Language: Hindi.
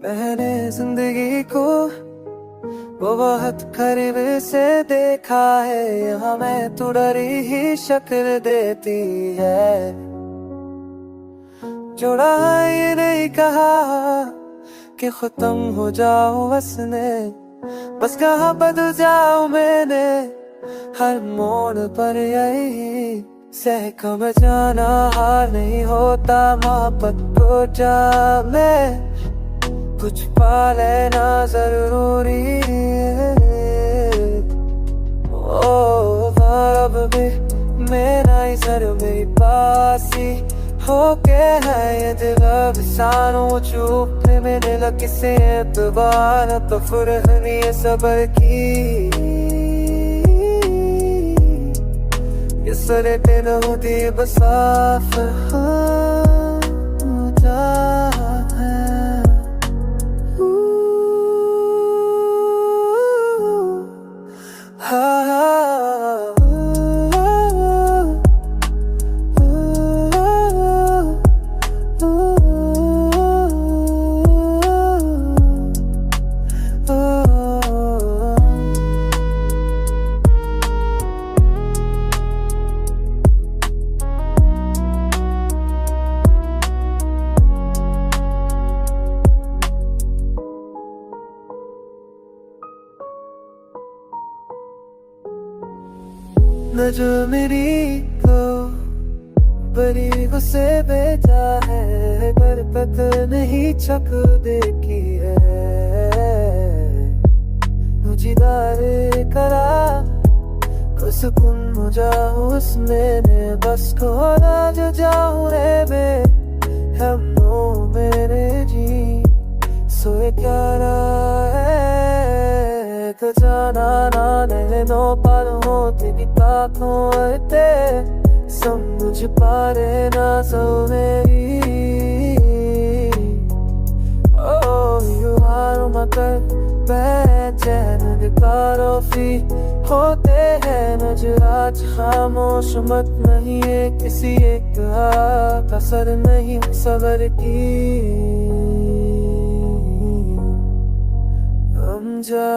मैंने जिंदगी को वो बहुत करीब से देखा है। यहाँ मैं तू डरी ही शक्ल देती है। जोड़ा ये नहीं कहा कि खत्म हो जाऊं बसने, बस कहाँ बदल जाऊं मैंने हर मोड़ पर यही सहका में जाना हार नहीं होता। मोहब्बत को जा मैं कुछ पा लेना जरूरी है। ओ अब भी मेरा ही सर मेरी पास ही होके है ये दिल अफसानों चुपने में लग से एतबार तो फुरहनी है सबर की। ये सरे पे न होती बसाफ न जो मेरी को बड़ी गुस्से बेचा है, पर पता नहीं चक देखी है। मुझे दारे करा को सुकून हो जाऊं उसमें ने बस खोना जो जाऊं रे बे हम नो मेरे जी सोए क्या रहा है तो जाना ना ले नो पर होती भी ताकोते समझ पा रहे ना सो मेरी। Oh you are मकर बेचैन बेकारोफी होते हैं नजरात खामोश मत नहीं है किसी एक हाथ असर नहीं सबर की। हम जा